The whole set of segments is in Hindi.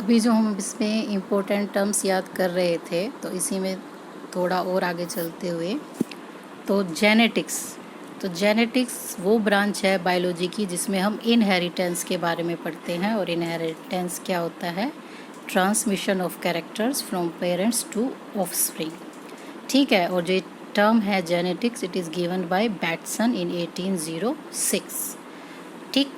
अभी जो हम इसमें इम्पोर्टेंट टर्म्स याद कर रहे थे, तो इसी में थोड़ा और आगे चलते हुए तो जेनेटिक्स वो ब्रांच है बायोलॉजी की जिसमें हम इनहेरिटेंस के बारे में पढ़ते हैं। और इनहेरिटेंस क्या होता है? Transmission of characters from parents to offspring. ठीक है। और जो टर्म है genetics, it is given by Bateson in 1806। ठीक।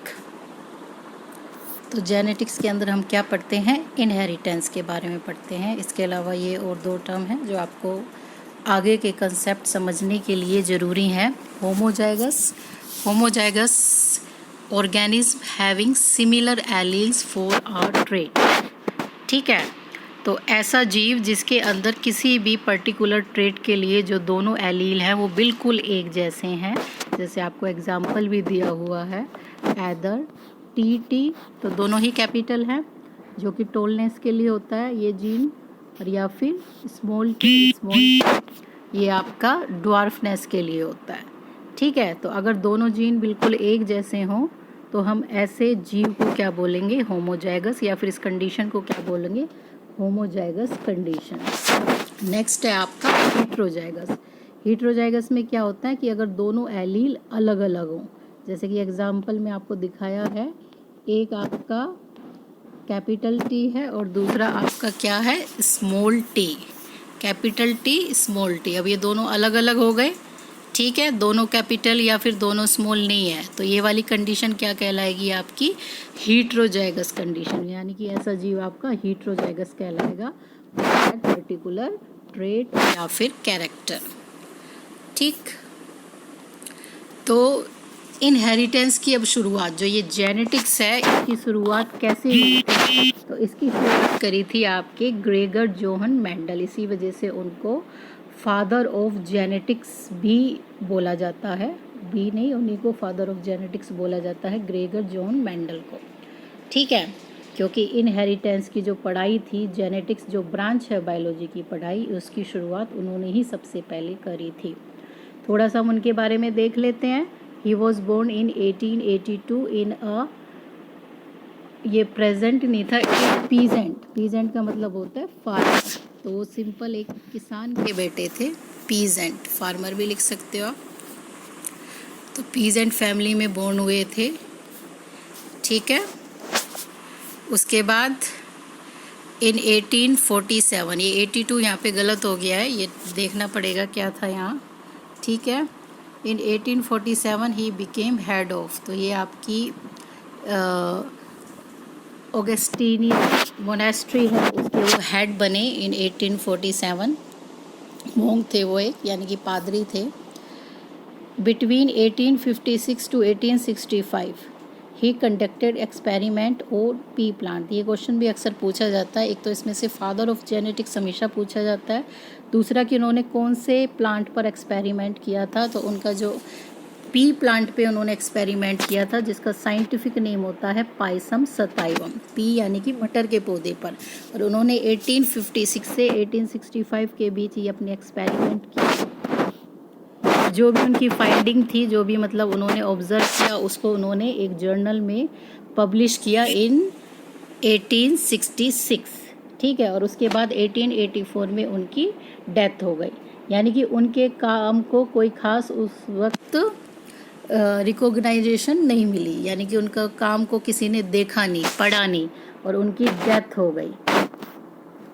तो जेनेटिक्स के अंदर हम क्या पढ़ते हैं? इनहेरिटेंस के बारे में पढ़ते हैं। इसके अलावा ये और दो टर्म हैं जो आपको आगे के कंसेप्ट समझने के लिए ज़रूरी हैं। Homozygous organism having similar alleles for our trait. ठीक है। तो ऐसा जीव जिसके अंदर किसी भी पर्टिकुलर ट्रेट के लिए जो दोनों एलील हैं वो बिल्कुल एक जैसे हैं। जैसे आपको एग्जाम्पल भी दिया हुआ है, एदर टी, तो दोनों ही कैपिटल हैं, जो कि टोलनेस के लिए होता है ये जीन। और या फिर स्मॉल टी ये आपका ड्वार्फनेस के लिए होता है। ठीक है। तो अगर दोनों जीन बिल्कुल एक जैसे हों तो हम ऐसे जीव को क्या बोलेंगे? होमोजाइगस। या फिर इस कंडीशन को क्या बोलेंगे? Homozygous condition. नेक्स्ट है आपका हीट्रोजाइगस। हीट्रोजाइगस में क्या होता है कि अगर दोनों एलील अलग अलग हों, जैसे कि एग्जाम्पल में आपको दिखाया है, एक आपका कैपिटल टी है और दूसरा आपका क्या है? Small T. Capital T, small T. अब ये दोनों अलग अलग हो गए। ठीक है। दोनों कैपिटल या फिर दोनों स्मॉल नहीं है, तो ये वाली कंडीशन क्या कहलाएगी? आपकी हीट्रोजाइगस कंडीशन। यानी कि ऐसा जीव आपका हीट्रोजाइगस कहलाएगा, पर्टिकुलर ट्रेट या फिर कैरेक्टर। ठीक। तो इनहेरिटेंस की अब शुरुआत, जो ये जेनेटिक्स है, इसकी शुरुआत कैसे हुई थी? तो इसकी शुरुआत करी थी आपके ग्रेगर जोहन मेंडल। इसी वजह से उनको फादर ऑफ जेनेटिक्स भी बोला जाता है। भी नहीं, उन्हीं को फादर ऑफ जेनेटिक्स बोला जाता है, ग्रेगर जोहन मेंडल को। ठीक है। क्योंकि इनहेरिटेंस की जो पढ़ाई थी, जेनेटिक्स जो ब्रांच है बायोलॉजी की पढ़ाई, उसकी शुरुआत उन्होंने ही सबसे पहले करी थी। थोड़ा सा हम उनके बारे में देख लेते हैं। ही वॉज बोर्न इन 1882 इन अ, ये प्रेजेंट नहीं था, पीजेंट का मतलब होता है फार्मर। तो वो सिंपल एक किसान के बेटे थे। पीजेंट, फार्मर भी लिख सकते हो आप। तो पीजेंट फैमिली में बोर्न हुए थे। ठीक है। उसके बाद इन 1847, ये 82 यहाँ पे गलत हो गया है, ये देखना पड़ेगा क्या था यहाँ। ठीक है। इन 1847 ही बिकेम हेड ऑफ, तो ये आपकी ऑगस्टीनियन मोनेस्ट्री है, उसके वो हेड बने इन 1847। मोंग थे वो एक, यानी कि पादरी थे। Between 1856 to 1865 he conducted experiment और पी प्लांट। ये क्वेश्चन भी अक्सर पूछा जाता है। एक तो इसमें से फादर ऑफ जेनेटिक्स हमेशा पूछा जाता है, दूसरा कि उन्होंने कौन से प्लांट पर एक्सपेरिमेंट किया था। तो उनका जो पी प्लांट पे उन्होंने एक्सपेरिमेंट किया था, जिसका साइंटिफिक नेम होता है पाइसम सताइवम। पी यानी कि मटर के पौधे पर। और उन्होंने 1856 से 1865 के बीच ही अपने एक्सपेरिमेंट किया। जो भी उनकी फाइंडिंग थी, जो भी मतलब उन्होंने ऑब्जर्व किया, उसको उन्होंने एक जर्नल में पब्लिश किया इन 1866। ठीक है। और उसके बाद 1884 में उनकी डेथ हो गई। यानी कि उनके काम को कोई खास उस वक्त रिकॉग्नाइजेशन नहीं मिली, यानी कि उनका काम को किसी ने देखा नहीं, पढ़ा नहीं, और उनकी डेथ हो गई।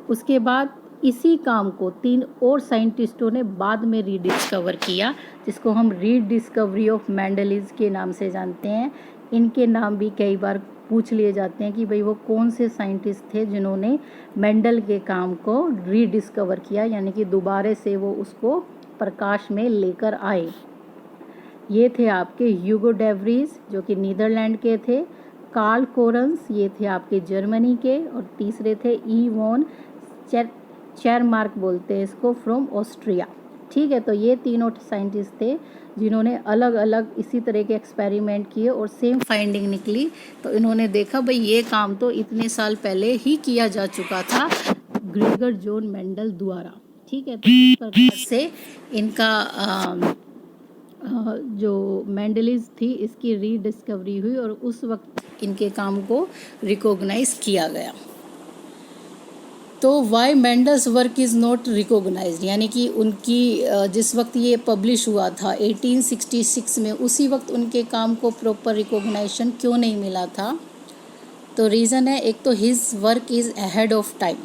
उसके बाद इसी काम को 3 और साइंटिस्टों ने बाद में रीडिस्कवर किया, जिसको हम रीडिस्कवरी ऑफ मेंडलीज के नाम से जानते हैं। इनके नाम भी कई बार पूछ लिए जाते हैं कि भाई वो कौन से साइंटिस्ट थे जिन्होंने मेंडल के काम को रीडिस्कवर किया, यानी कि दोबारा से वो उसको प्रकाश में लेकर आए। ये थे आपके ह्यूगो डेवरीज, जो कि नीदरलैंड के थे। कार्ल कोरन्स, ये थे आपके जर्मनी के। और तीसरे थे ई वॉन चेरमार्क बोलते हैं इसको, फ्रॉम ऑस्ट्रिया। ठीक है। तो ये तीनों साइंटिस्ट थे जिन्होंने अलग अलग इसी तरह के एक्सपेरिमेंट किए और सेम फाइंडिंग निकली। तो इन्होंने देखा भाई ये काम तो इतने साल पहले ही किया जा चुका था ग्रेगर जोन मेंडल द्वारा। ठीक है। तो इस प्रकार से इनका जो मेंडलीज थी, इसकी रीडिस्कवरी हुई और उस वक्त इनके काम को रिकॉग्नाइज किया गया। तो why Mendel's work is not recognized, यानी कि उनकी जिस वक्त ये पब्लिश हुआ था 1866 में, उसी वक्त उनके काम को प्रॉपर रिकॉग्नाइजेशन क्यों नहीं मिला था? तो रीज़न है, एक तो his work is ahead of time,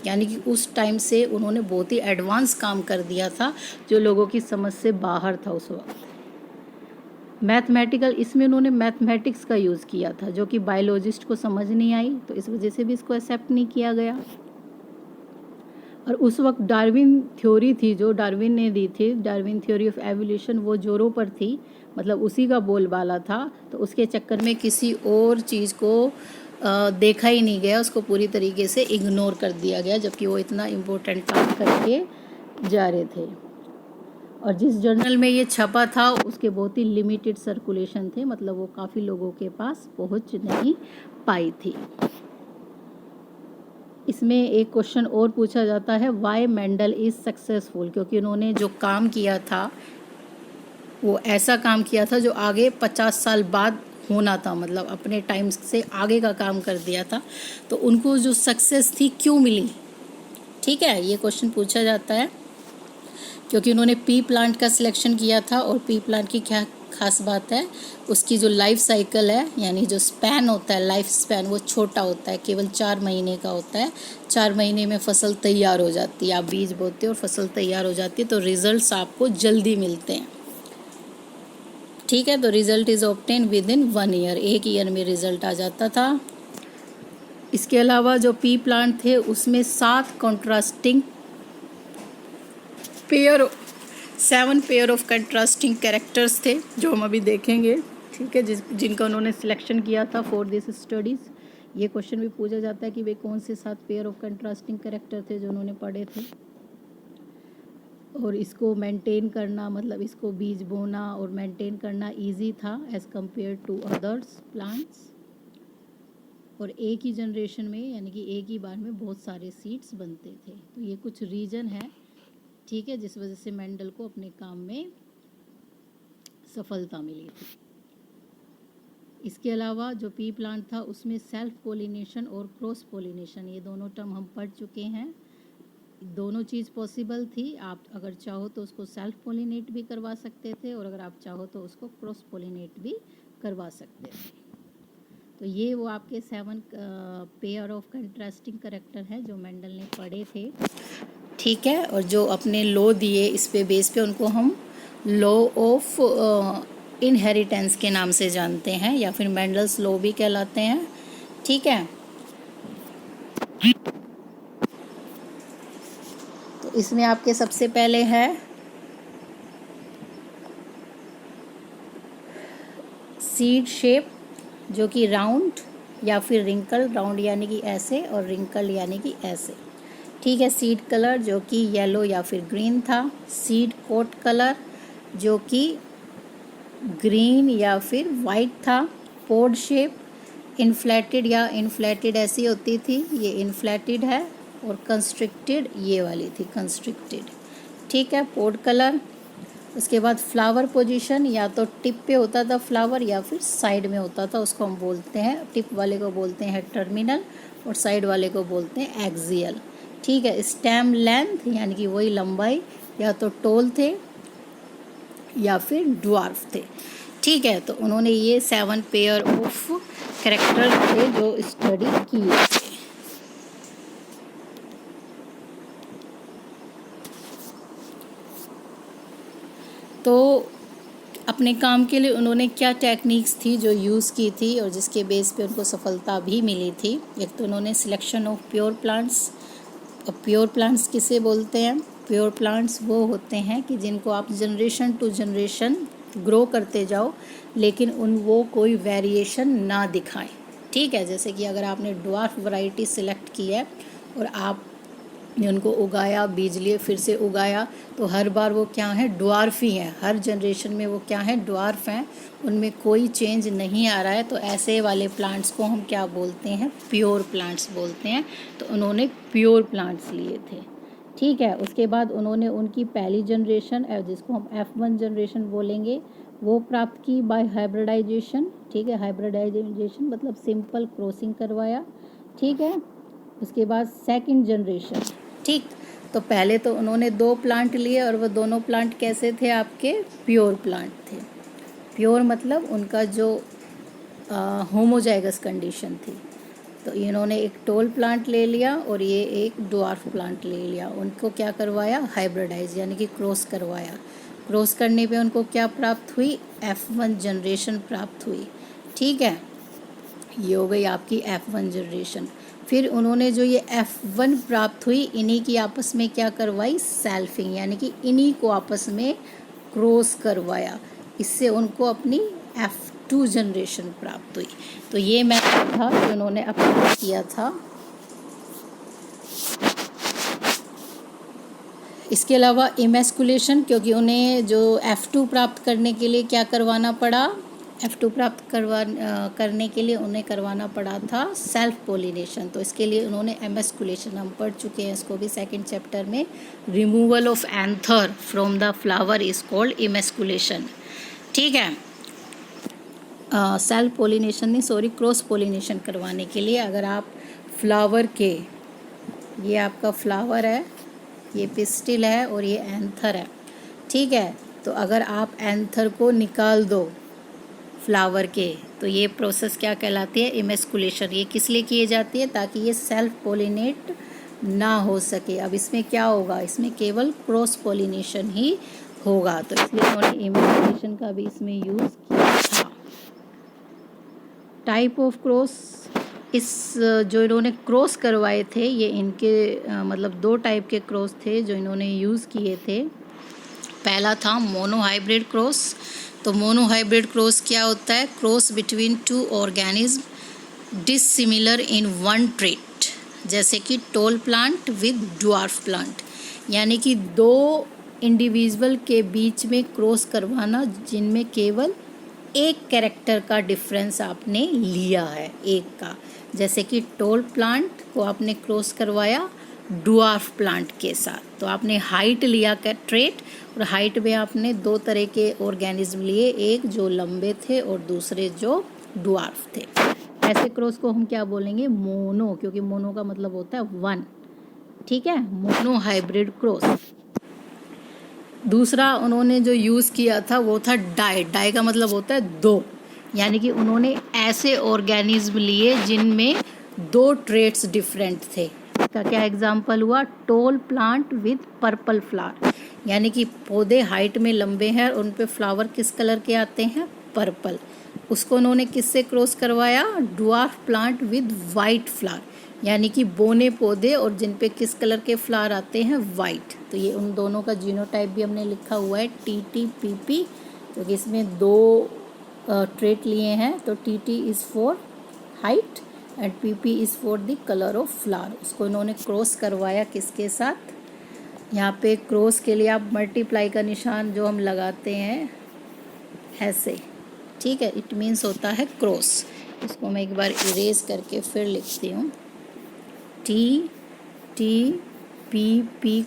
यानी कि उस टाइम से उन्होंने बहुत ही एडवांस काम कर दिया था जो लोगों की समझ से बाहर था उस वक्त। मैथमेटिकल, इसमें उन्होंने मैथमेटिक्स का यूज़ किया था जो कि बायोलॉजिस्ट को समझ नहीं आई, तो इस वजह से भी इसको एक्सेप्ट नहीं किया गया। और उस वक्त डार्विन थ्योरी थी जो डार्विन ने दी थी, डार्विन थ्योरी ऑफ एवोल्यूशन, वो जोरों पर थी, मतलब उसी का बोलबाला था, तो उसके चक्कर में किसी और चीज़ को देखा ही नहीं गया, उसको पूरी तरीके से इग्नोर कर दिया गया, जबकि वो इतना इम्पोर्टेंट काम करके जा रहे थे। और जिस जर्नल में ये छपा था उसके बहुत ही लिमिटेड सर्कुलेशन थे, मतलब वो काफ़ी लोगों के पास पहुंच नहीं पाई थी। इसमें एक क्वेश्चन और पूछा जाता है, वाई मेंडल इज़ सक्सेसफुल, क्योंकि उन्होंने जो काम किया था वो ऐसा काम किया था जो आगे 50 साल बाद होना था, मतलब अपने टाइम से आगे का काम कर दिया था, तो उनको जो सक्सेस थी क्यों मिली? ठीक है, ये क्वेश्चन पूछा जाता है। क्योंकि उन्होंने पी प्लांट का सिलेक्शन किया था, और पी प्लांट की क्या खास बात है, उसकी जो लाइफ साइकिल है, यानी जो स्पैन होता है, लाइफ स्पैन, वो छोटा होता है, केवल 4 महीने का होता है। 4 महीने में फसल तैयार हो जाती है, आप बीज बोते हो और फसल तैयार हो जाती है, तो रिजल्ट्स आपको जल्दी मिलते हैं। ठीक है, तो result is obtain with in 1 year, 1 year में रिजल्ट आ जाता था। इसके अलावा जो पी प्लांट थे उसमें 7 contrasting pair 7 pair of contrasting characters थे जो हम अभी देखेंगे। ठीक है, जिनका उन्होंने सिलेक्शन किया था फॉर दिस स्टडीज़। ये क्वेश्चन भी पूछा जाता है कि वे कौन से 7 पेयर ऑफ कंट्रास्टिंग कैरेक्टर थे जो उन्होंने पढ़े थे, और इसको मेंटेन करना, मतलब इसको बीज बोना और मेंटेन करना इजी था as compared to others plants. और एक ही जनरेशन में, यानी कि एक ही बार में बहुत सारे सीड्स बनते थे। तो ये कुछ रीज़न है, ठीक है, जिस वजह से मेंडल को अपने काम में सफलता मिली थी। इसके अलावा जो पी प्लांट था उसमें सेल्फ पोलिनेशन और क्रॉस पोलिनेशन, ये दोनों टर्म हम पढ़ चुके हैं। दोनों चीज़ पॉसिबल थी, आप अगर चाहो तो उसको सेल्फ पोलिनेट भी करवा सकते थे, और अगर आप चाहो तो उसको क्रॉस पोलिनेट भी करवा सकते थे। तो ये वो आपके 7 पेयर ऑफ कंट्रास्टिंग कैरेक्टर हैं जो मेंडल ने पढ़े थे। ठीक है, और जो अपने लॉ दिए इस पे बेस पे उनको हम लॉ ऑफ इनहेरिटेंस के नाम से जानते हैं, या फिर मेंडल्स लॉ भी कहलाते हैं। ठीक है, तो इसमें आपके सबसे पहले है सीड शेप, जो कि राउंड या फिर रिंकल, राउंड यानी कि ऐसे और रिंकल यानी कि ऐसे। ठीक है, सीड कलर जो कि येलो या फिर ग्रीन था। सीड कोट कलर जो कि ग्रीन या फिर वाइट था। पोड शेप, इन्फ्लेटेड या इन्फ्लेटेड ऐसी होती थी, ये इन्फ्लेटेड है। और कंस्ट्रिक्टेड ये वाली थी कंस्ट्रिक्टेड। ठीक है, पोड कलर। उसके बाद फ्लावर पोजीशन, या तो टिप पे होता था फ्लावर या फिर साइड में होता था, उसको हम बोलते हैं, टिप वाले को बोलते हैं टर्मिनल और साइड वाले को बोलते हैं एक्सियल। ठीक है, स्टेम लेंथ यानी कि वही लंबाई, या तो टोल थे या फिर ड्वार्फ थे। ठीक है, तो उन्होंने ये 7 पेयर ऑफ कैरेक्टर थे जो स्टडी किए थे। तो अपने काम के लिए उन्होंने क्या टेक्निक्स थी जो यूज़ की थी और जिसके बेस पे उनको सफलता भी मिली थी? एक तो उन्होंने सिलेक्शन ऑफ प्योर प्लांट्स। अब प्योर प्लांट्स किसे बोलते हैं? प्योर प्लांट्स वो होते हैं कि जिनको आप जनरेशन टू जनरेशन ग्रो करते जाओ, लेकिन वो कोई वेरिएशन ना दिखाएं। ठीक है, जैसे कि अगर आपने ड्वार्फ वैरायटी सिलेक्ट की है और आपने उनको उगाया, बीज लिए, फिर से उगाया, तो हर बार वो क्या है, ड्वार्फ ही है। हर जनरेशन में वो क्या है, ड्वार्फ हैं, उनमें कोई चेंज नहीं आ रहा है। तो ऐसे वाले प्लांट्स को हम क्या बोलते हैं? प्योर प्लांट्स बोलते हैं। तो उन्होंने प्योर प्लांट्स लिए थे। ठीक है, उसके बाद उन्होंने उनकी पहली जनरेशन, जिसको हम F1 जनरेशन बोलेंगे, वो प्राप्त की बाय हाइब्रिडाइजेशन। ठीक है, हाइब्रिडाइजेशन मतलब सिंपल क्रॉसिंग करवाया। ठीक है, उसके बाद सेकंड जनरेशन। ठीक, तो पहले तो उन्होंने 2 प्लांट लिए और वो दोनों प्लांट कैसे थे आपके? प्योर प्लांट थे। प्योर मतलब उनका जो होमोजाइगस कंडीशन थी। तो इन्होंने एक टोल प्लांट ले लिया और ये एक ड्वार्फ प्लांट ले लिया। उनको क्या करवाया? हाइब्रिडाइज यानी कि क्रॉस करवाया। क्रॉस करने पे उनको क्या प्राप्त हुई? F1 जनरेशन प्राप्त हुई। ठीक है, ये हो गई आपकी F1 जनरेशन। फिर उन्होंने जो ये F1 प्राप्त हुई, इन्हीं की आपस में क्या करवाई? सेल्फिंग, यानी कि इन्हीं को आपस में क्रॉस करवाया। इससे उनको अपनी F2 जनरेशन प्राप्त हुई। तो ये मैथड था जो उन्होंने अप्लाई किया था। इसके अलावा इमेस्कुलेशन, क्योंकि उन्हें जो F2 प्राप्त करने के लिए क्या करवाना पड़ा? F2 प्राप्त करने के लिए उन्हें करवाना पड़ा था सेल्फ पोलिनेशन। तो इसके लिए उन्होंने एमेस्कुलेशन, हम पढ़ चुके हैं इसको भी सेकंड चैप्टर में, removal of anther from the flower is called emasculation. ठीक है, सेल्फ पोलिनेशन नहीं, सॉरी, क्रॉस पोलिनेशन करवाने के लिए अगर आप फ्लावर के, ये आपका फ्लावर है, ये पिस्टिल है और ये एंथर है। ठीक है, तो अगर आप एंथर को निकाल दो फ्लावर के, तो ये प्रोसेस क्या कहलाती है? इमेस्कुलेशन। ये किस लिए किए जाती है? ताकि ये सेल्फ पोलिनेट ना हो सके। अब इसमें क्या होगा? इसमें केवल क्रॉस पोलिनेशन ही होगा। तो इसलिए उन्होंने इमेस्कुलेशन का भी इसमें यूज़ किया था। टाइप ऑफ क्रॉस, इस जो इन्होंने क्रॉस करवाए थे, ये इनके मतलब 2 टाइप के क्रॉस थे जो इन्होंने यूज़ किए थे। पहला था मोनोहाइब्रिड क्रॉस। तो मोनोहाइब्रिड क्रॉस क्या होता है? Cross between 2 organism dissimilar in one trait, जैसे कि tall plant with dwarf plant, यानी कि 2 इंडिविजुअल के बीच में क्रॉस करवाना जिनमें केवल एक कैरेक्टर का डिफरेंस आपने लिया है, एक का। जैसे कि टोल प्लांट को आपने क्रॉस करवाया ड्वार्फ प्लांट के साथ, तो आपने हाइट लिया का ट्रेट, और हाइट में आपने 2 तरह के ऑर्गेनिज्म लिए, एक जो लंबे थे और दूसरे जो ड्वार्फ थे। ऐसे क्रॉस को हम क्या बोलेंगे? मोनो, क्योंकि मोनो का मतलब होता है 1। ठीक है, मोनो हाइब्रिड क्रॉस। दूसरा उन्होंने जो यूज़ किया था वो था डाई। डाई का मतलब होता है 2, यानी कि उन्होंने ऐसे ऑर्गेनिज्म लिए जिनमें 2 ट्रेट्स डिफरेंट थे। इसका क्या एग्जाम्पल हुआ? Tall plant with purple flower, यानी कि पौधे हाइट में लंबे हैं और उन पे फ्लावर किस कलर के आते हैं? पर्पल। उसको उन्होंने किससे क्रॉस करवाया? Dwarf plant with white flower, यानी कि बोने पौधे और जिन पे किस कलर के फ्लावर आते हैं? वाइट। तो ये उन दोनों का जीनोटाइप भी हमने लिखा हुआ है TTPP, क्योंकि इसमें 2 ट्रेट लिए हैं। तो TT is for height and PP is for the colour of flower. उसको इन्होंने क्रॉस करवाया किसके साथ? यहाँ पे क्रॉस के लिए आप मल्टीप्लाई का निशान जो हम लगाते हैं ऐसे, ठीक है, इट मीन्स होता है क्रॉस। इसको मैं एक बार इरेज करके फिर लिखती हूँ। TTPP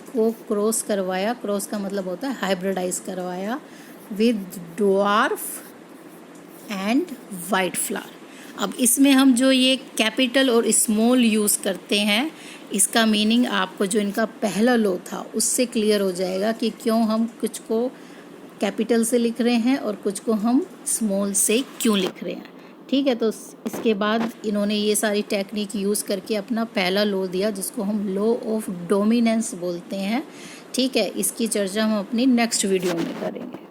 को क्रॉस करवाया, क्रॉस का मतलब होता है हाइब्रिडाइज करवाया with dwarf and white flower. अब इसमें हम जो ये कैपिटल और स्मॉल यूज़ करते हैं, इसका मीनिंग आपको जो इनका पहला लॉ था उससे क्लियर हो जाएगा कि क्यों हम कुछ को कैपिटल से लिख रहे हैं और कुछ को हम स्मॉल से क्यों लिख रहे हैं। ठीक है, तो इसके बाद इन्होंने ये सारी टेक्निक यूज़ करके अपना पहला लॉ दिया, जिसको हम लॉ ऑफ डोमिनेंस बोलते हैं। ठीक है, इसकी चर्चा हम अपनी नेक्स्ट वीडियो में करेंगे।